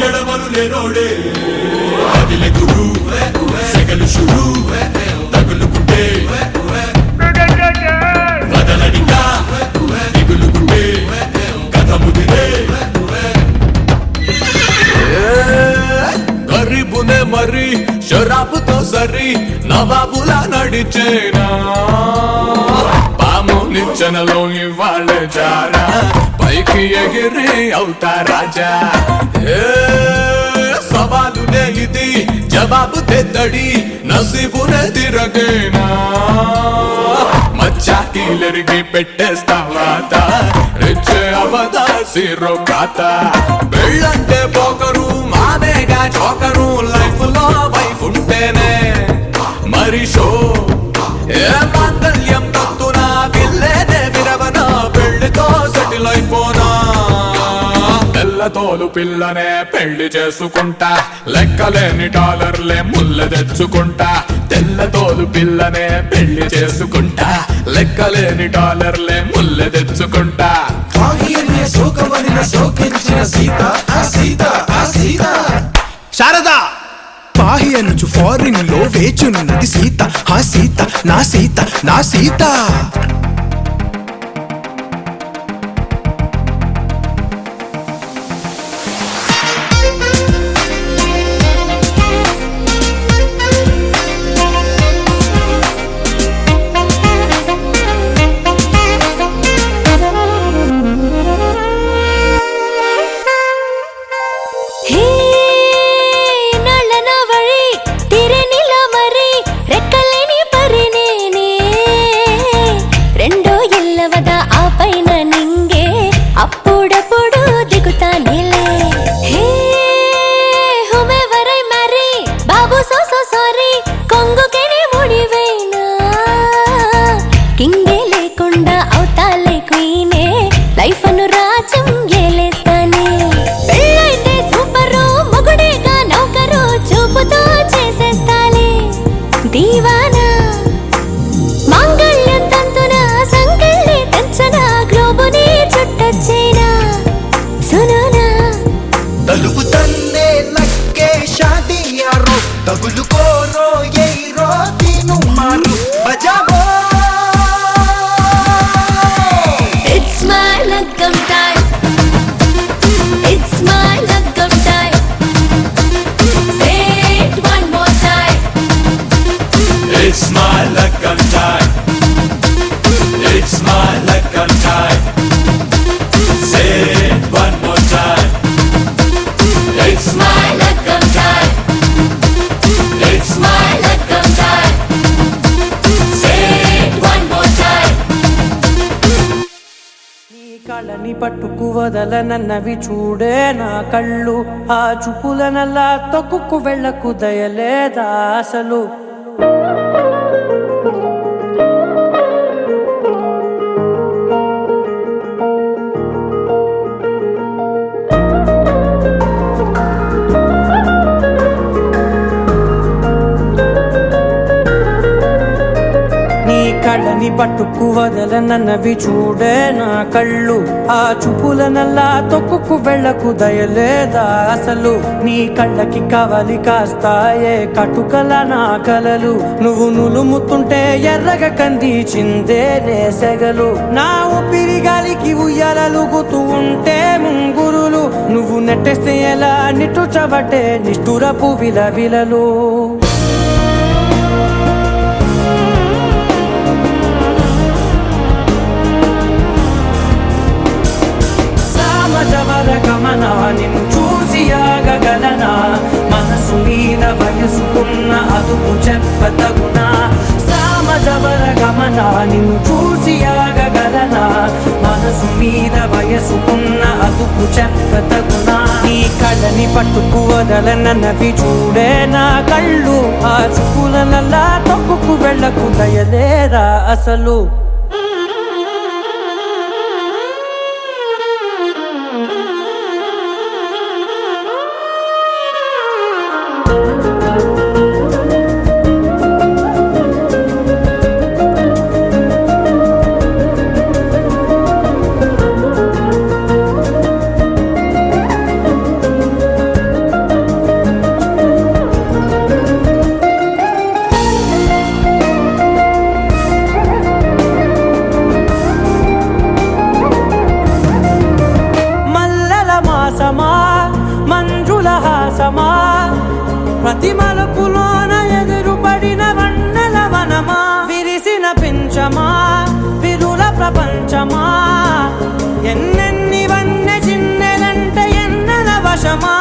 ఎడమలు లేనోడే అదిలే గురు సెగలు షురు తగులుకుంటే బదలడిగా దిగులుకుంటే కథ ముదిరే సుందరి నవాబులా నడిచేనా పాము నిచ్చెనలో ఇవాళ జారా పైకి ఎగిరి అవుతా రాజా సవాలునే ఇది జవాబు తెద్దడి నసీబునే తిరగేనా మచ్చాకిలరికి పెట్టేస్తావాత రెచ్చే అవదా సిరో కాత పెళ్ళంటే పోకరు మామేగా చోకరు లైఫ్ లో వైఫ్ ఉంటేనే మరి షో ఏ మాంగళ్యం తత్తునా పిల్లేనే విరవనా పెళ్లితో సెటిల్ అయిపోనా తెల్ల తోలు పిల్లనే పెళ్లి చేసుకుంటా లెక్కలేని డాలర్లే ముళ్ళ తెచ్చుకుంటా తెల్ల తోలు పిల్లనే పెళ్లి చేసుకుంటా లెక్కలేని డాలర్లే ముళ్ళ తెచ్చుకుంటా శారదా పాహి అనుచు ఫారిన్ లో వేచున్నది సీత హా సీత నా సీత నా సీత లైఫ్ అను రాజ్యం ఏలేస్తానే పెళ్ళైతే సూపరు మొగుడేగా నౌకరు చూపుతో చేసేస్తాలే దీవానా మాంగళ్యం తంతున సంకల్ని తెంచన గ్లోబుని చుట్టొచ్చేనా సునునా తలుపు తన్నే నక్కే షాదియారో తగులుకోరో ఎయిరో తీను మారు బజావో It's my lagam time. It's my lagam time. Say it one more time. It's my lagam time. It's my lagam time. Say it one more time. It's my lagam time. It's my lagam time. Say it one more time. నీ కళ్ళని పట్టుకు వదలనన్నవి చూడే నా కళ్ళు ఆ చూపులనల్లా తొక్కుకు వెళ్ళకు దయలేదా అసలు కళ్ళని పట్టుకు వదలనన్నవి చూడే నా కళ్ళు ఆ చూపులనల్లా తొక్కుకు వెళ్ళకు దయలేదా అసలు నీ కళ్ళకి కవలి కాస్తాయే కటుకల నా కలలు నువ్వు నులుముతుంటే ఎర్రగ కంది చిందే నేసెగలు నా ఊపిరి గాలికి ఉయ్యాలలుగుతూ ఉంటే ముంగురులు నువ్వు నెట్టేస్తే ఎలా నిట్టుచబట్టే నిష్ఠురపు విలవిలలు గమనా నిన్ను చూసి ఆగగలనా మనసు మీద వయసుకున్న అదుపు చెప్పతగునా సామజవర గమనా నిన్ను చూసి ఆగగలనా మనసు మీద వయసుకున్న అదుపు చెప్పతగునా నీ కళ్ళని పట్టుకు వదలనన్నవి చూడే నా కళ్ళు ఆ చూపులనల్లా తొక్కుకు వెళ్ళకు దయలేరా అసలు మంజుల హాసమా ప్రతి మలుపులోన ఎదురుపడి వశమా ఎన్నెన్ని వన్నె చిన్నెలంటే ఎన్నెల వశమా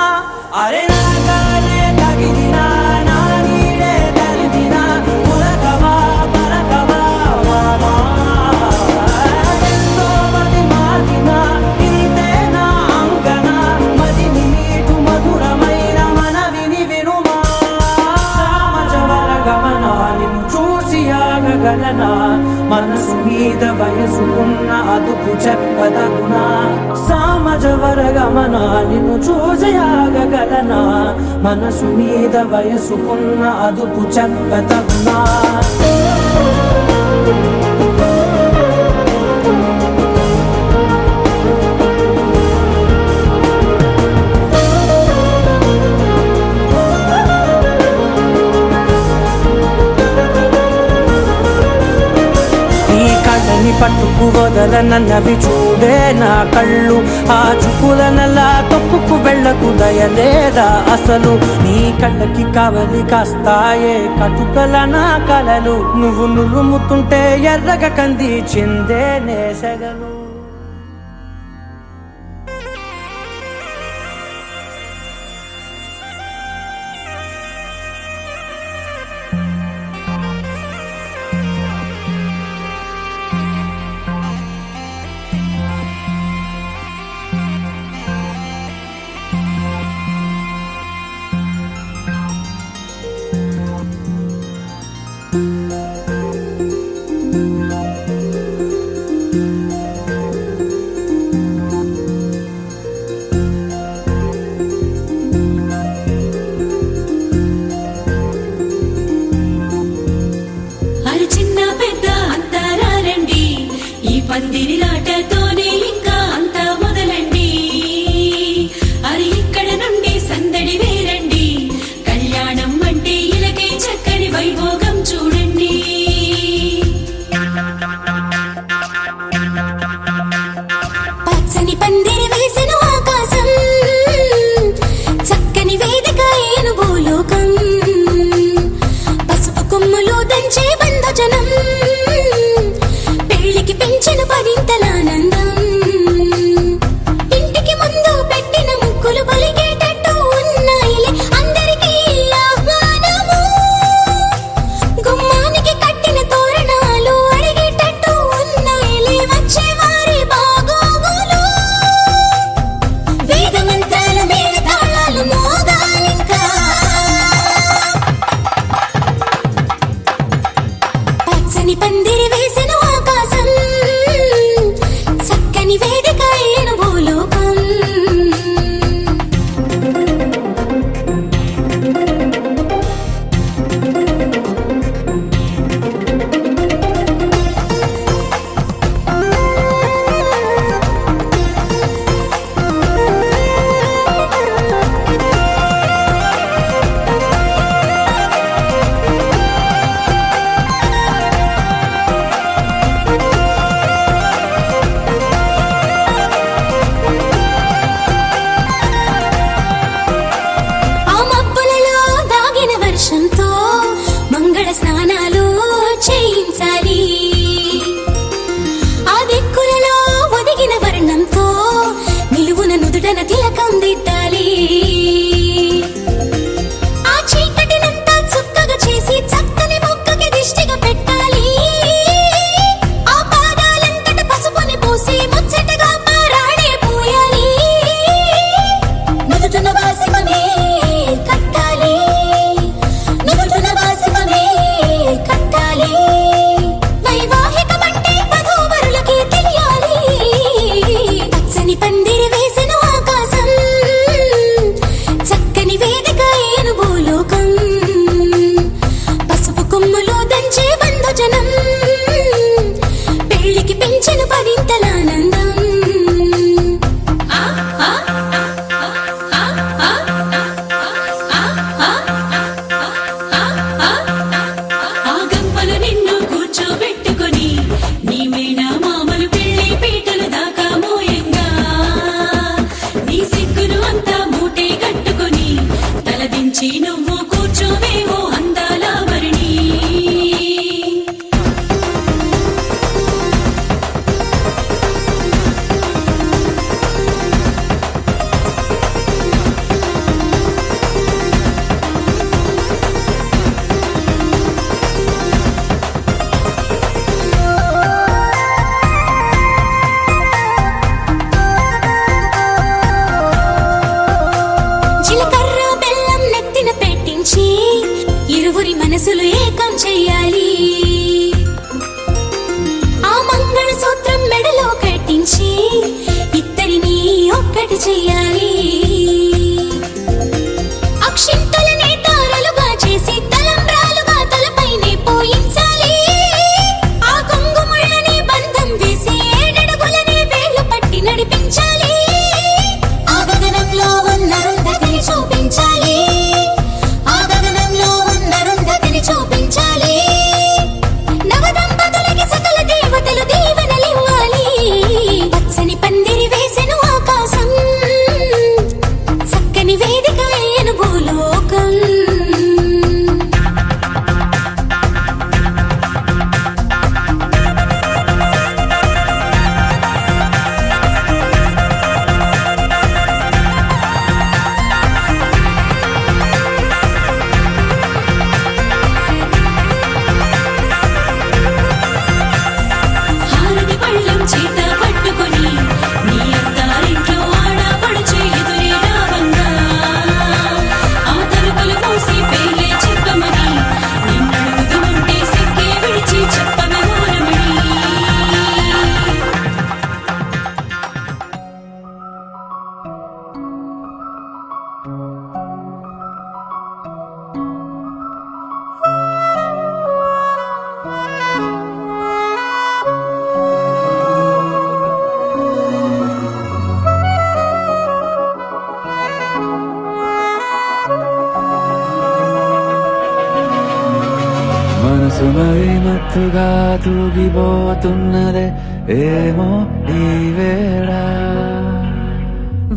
అరే నా గాలే తగిలినా నా నీడే తరిమినా ఉరకవా పరకవా మామా ఎంతో మతి మారినా ఇంతే నా అంగన మదిని నీటు మధురమైన మనవిని వినుమా సామజవర గమన నిన్ను చూసి ఆగగలనా మనసు మీద వయసుకున్న అదుపు చెప్పదగునా సామజవర గమన నిన్ను చూసి ఆగగలనా మనసు మీద వయసుకున్న అదుపు చెప్పదగునా పట్టుకు వదలనన్నవి చూడే నా కళ్ళు ఆ చుకులనలా తొక్కుకు వెళ్ళకు దయలేదా అసలు నీ కళ్ళకి కావలి కాస్తాయే కటుకల నా కలలు నువ్వు నులుముతుంటే ఎర్రగ కంది చిందే నేసగలు పందిరి లాటతోనే ఇంకా అంతా మొదలండి అరి ఇక్కడ నుండి సందడి వేరండి కళ్యాణం అంటే ఇలకే చక్కని వైభోగం చూడండి పచ్చని పందిరి వేసిన ఆకాశం చక్కని వేదిక ఏను భూలోకం పసుపు కొమ్ములు దంచే బంధుజనం పెంచిన పరింతలానందం ఇంటికి ముందు పెట్టిన ముక్కులు పలికేటట్టు ఉన్నాయిలే అందరికీ ఆహ్వానము గుమ్మానికి కట్టిన తోరణాలు అడిగేటట్టు ఉన్నాయిలే వచ్చేవారి బాగోగులు వేద మంత్రాల మేళ తాళాలు మోగాలింకా పచ్చని పందిరి వేసిన వేదిక ఏను భూలోకం మంగళ స్నానాలు చేయించాలి ఆ దిక్కులలో ఒదిగిన వర్ణంతో నిలువున నుదుటన తిలకం దిద్దాలి ఆ చీకటినంతా చుక్కగా చేసి చక్కని మొక్కకి దిష్టిగా పెట్టాలి ఆ పాదాలంతట పసుపుని పూసి ముచ్చటగా పారాడే పోయాలి నుదుటన వాసికమే కట్టాలి కట్టాలి వైవాహికమంటే వధూవరులకి తెలియాలి పచ్చని పందిరి వేసిన ఆకాశం చక్కని వేదిక ఏను భూలోకం పసుపు కొమ్ములు దంచే బంధుజనం పెళ్లికి పెంచిన పరింతలానందం నువ్వు కూర్చోవేవో అందాల వరణి మనసు మరి మత్తుగా తూగిపోతున్నదే ఏమో ఈ వేళ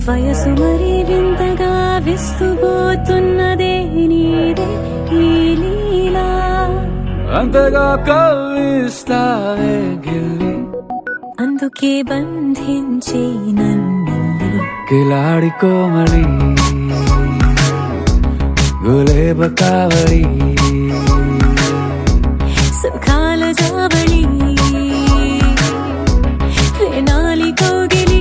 వయసు మరి వింతగా విస్తుపోతున్నదే నీదే ఈ లీలా అంతగా కవ్విస్తావే గిల్లి అందుకే బంధించే నన్ను కిలాడి కోమలి గులేబ కావలి సుఖాల జావళి వేనాలి కోగిలి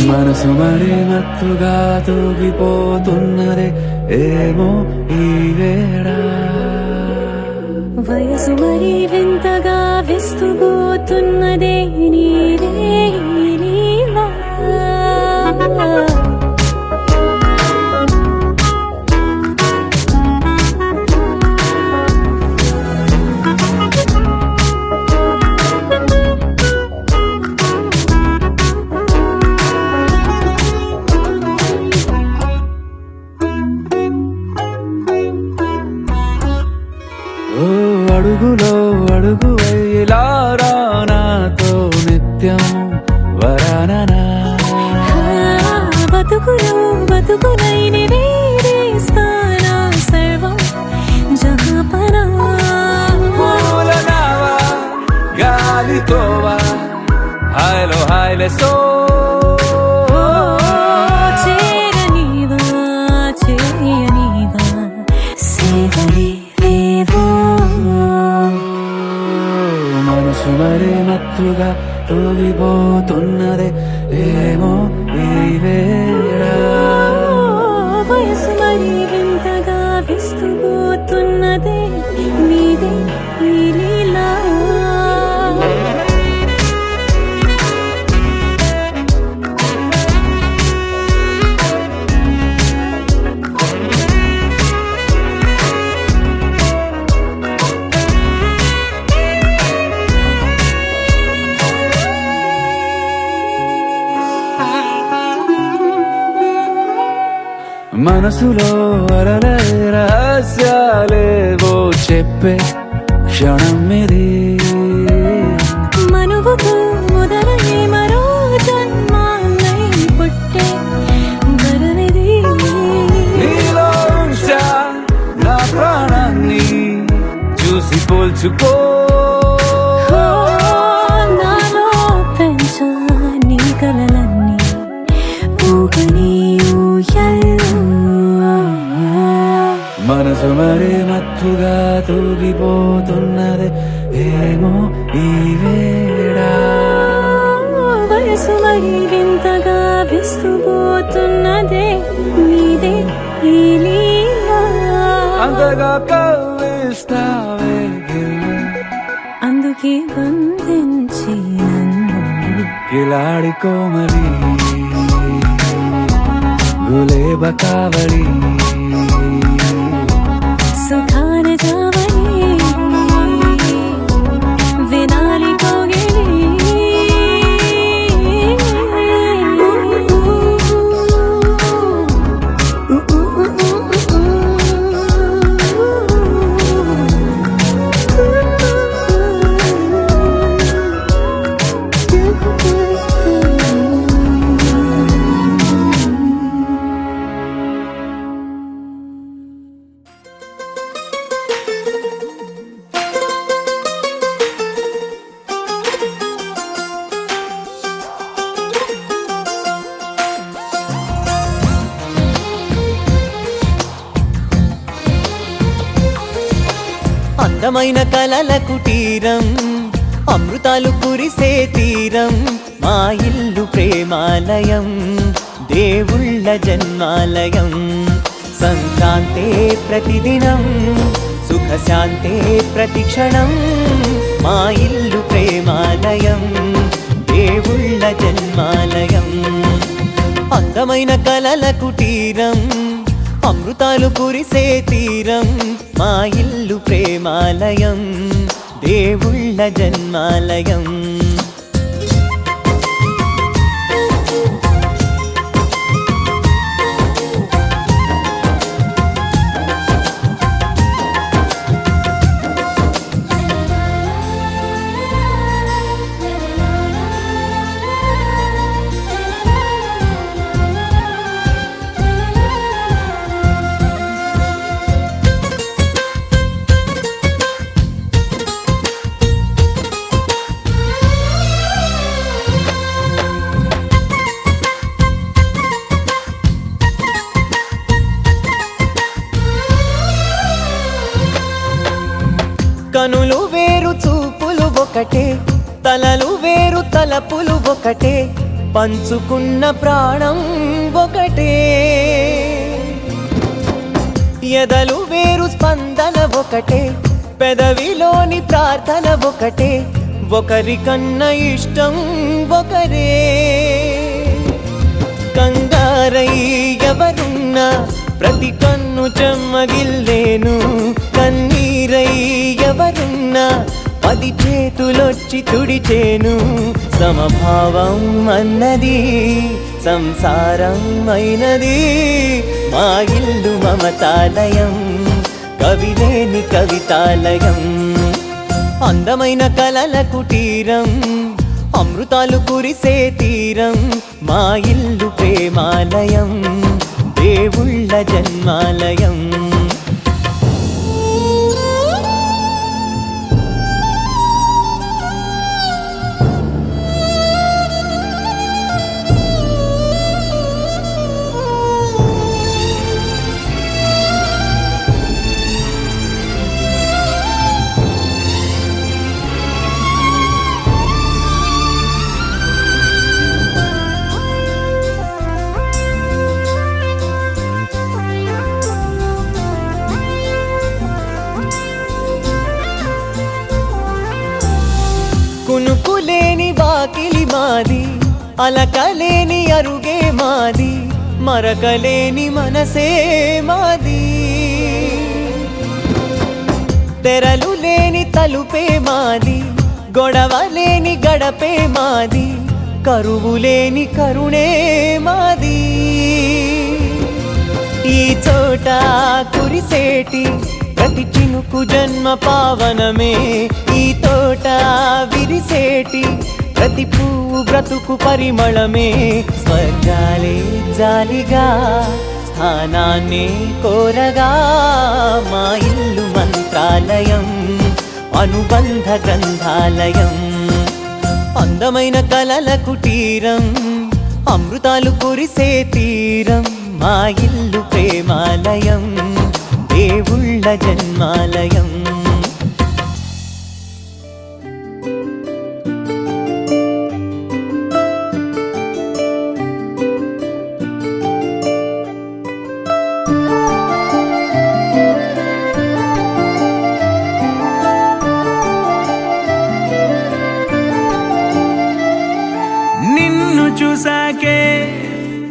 మనసు మరి మత్తుగా తూగిపోతున్నదే ఏమో ఈ వేళ వయసు మరి వింతగా విస్తుపోతున్నదే నీదే ఈ లీలా ఓ అడుగులో అడుగు వేలారా నాతో నిత్యం వరాననా బతుకులో బతుకులైన వేరేస్తానా సర్వం జహాపనా పూల నావా గాలితోవా హాయ్లో హాయ్లే సో చేరనీవా చేయనీవా సేవలే లేవో మనసు మరి మత్తుగా తూగిపోతున్నదే ఏమో ఈ వేళ వయసు మరి వింతగా విస్తుపోతున్నదే నీదే ఈ లీలా మనసులో అరలే రహస్యాలేవో చెప్పే క్షణం ఇది మనువుకు మొదలై మరో జన్మాన్నై పుట్టే వరమిది నీలో ఉంచా నా ప్రాణాన్ని చూసి పోల్చుకో నాలో పెంచా నీ కలలన్నీ ఊగని ఊయల్లో మనసు మరి మత్తుగా తూగిపోతున్నదే ఏమో ఈ వేళ వయసు మరి వింతగా విస్తుపోతున్నదే నీదే ఈ లీలా అంతగా కవ్విస్తావే గిల్లి అందుకే బంధించి నన్ను కిలాడి కోమలి గులేబ కావలి సుఖాన జావళి వినాలి కోగిలి అందమైన కలల కుటీరం అమృతాలు కురిసే తీరం మా ఇల్లు ప్రేమాలయం దేవుళ్ళ జన్మాలయం సంక్రాంతే ప్రతిదినం సుఖశాంతే ప్రతిక్షణం మా ఇల్లు ప్రేమాలయం దేవుళ్ళ జన్మాలయం అందమైన కలల కుటీరం అమృతాలు కురిసే తీరం మా ఇల్లు ప్రేమాలయం దేవుళ్ళ జన్మాలయం కనులు వేరు చూపులు ఒకటే, తలలు వేరు తలపులు ఒకటే, పంచుకున్న ప్రాణం ఒకటే. ఎదలు వేరు స్పందన ఒకటే, పెదవిలోని ప్రార్థన ఒకటే, ఒకరికన్నా ఇష్టం ఒకరే. కంగారై ఎవరున్నా ప్రతి కన్ను చెమ్మగిల్లేను, కన్నీరై ఎవరున్నా 10 చేతులొచ్చి తుడిచేను. సమభావం అన్నది సంసారం అయినది, మా ఇల్లు మమతాలయం, కవిలేని కవితాలయం. అందమైన కలల కుటీరం, అమృతాలు కురిసే తీరం, మా ఇల్లు ప్రేమాలయం, దేవుళ్ళ జన్మాలయం. కునుకులేని వాకిలి మాది, అలకలేని అరుగే మాది, మరకలేని మనసే మాది. తెరలు లేని తలుపే మాది, గొడవ లేని గడపే మాది, కరువు లేని కరుణే మాది. ఈ చోట కురిసేటి ప్రతి చినుకు జన్మ పావనమే, ఈ తోట విరిసేటి ప్రతి పువ్వు బ్రతుకు పరిమళమే. స్వర్గాలే జాలిగా స్థానాన్ని కోరగా, మా ఇల్లు మంత్రాలయం, అనుబంధ గ్రంథాలయం. అందమైన కలల కుటీరం, అమృతాలు కురిసే తీరం, మా ఇల్లు ప్రేమాలయం, దేవుళ్ళ జన్మాలయం.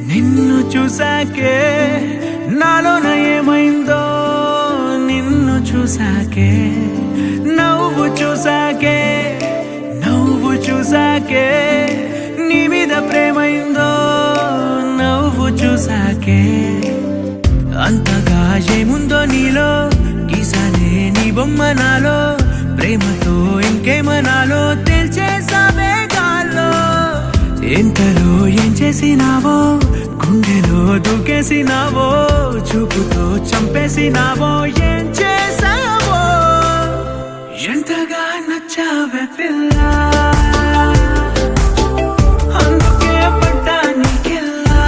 నిన్ను చూసాకే నాలోన ఏమైందో, నిన్ను చూసాకే నవ్వు చూసాకే నీ మీద ప్రేమైందో, నవ్వు చూసాకే అంతగా ఏముందో నీలో, గీసానే నీ బొమ్మ నాలో, ప్రేమతో ఇంకేమనాలో తెలిచేసావే గాల్లో. ఎంతలో ఏం చేసినావో, గుండెలో దూకేసినావో, చూపుతో చంపేసినావో, ఏం చేసావో. ఎంతగా నచ్చావే పిల్ల, అందుకే పడ్డా నీకెల్లా.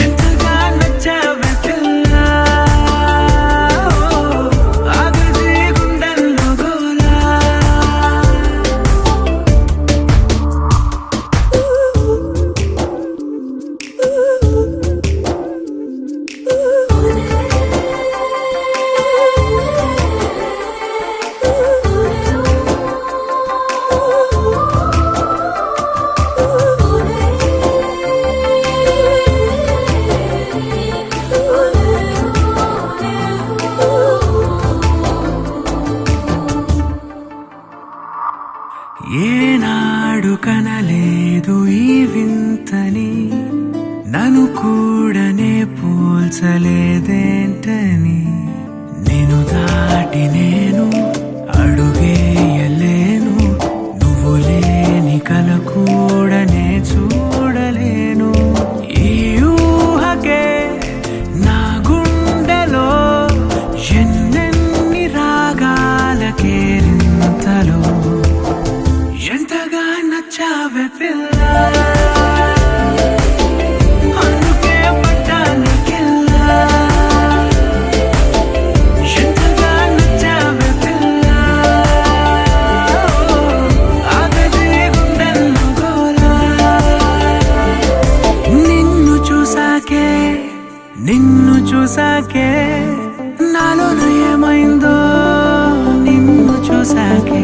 ఎంతగా నచ్చావే పిల్ల, ఆగది గుండెల్లో గోలా. ఏనాడు కనలేదు ఈ వింతని, నన్ను కూడనే పోల్చలేదేంటని. నేను దాటి నేను అడుగేయలేను, నువ్వు లేని కల కూడనే చూడలేను. ఈ ఊహకే నా గుండెలో ఎన్నెన్ని రాగాల కేరింతలో. ఎంతగా నచ్చావే పిల్ల, అందుకే పడ్డా నీకెల్లా. ఎంతగా చూసాకే నాలోన ఏమైందో నిన్ను చూసాకే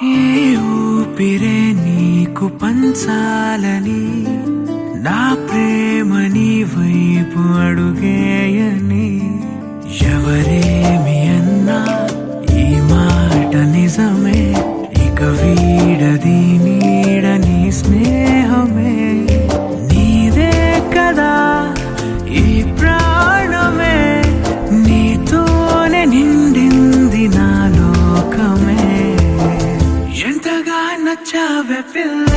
ఏ ఊపిరే నీకు పంచాలని నా ప్రేమ నీ వైపు అడుగేయని ఎవరేమి అన్నా ఈ మాట నిజమే ఇక వీడది నీడని స్నేహమే నీదే కదా ఈ ప్రాణమే నీతోనే నిండింది నా లోకమే ఎంతగా నచ్చావే పిల్ల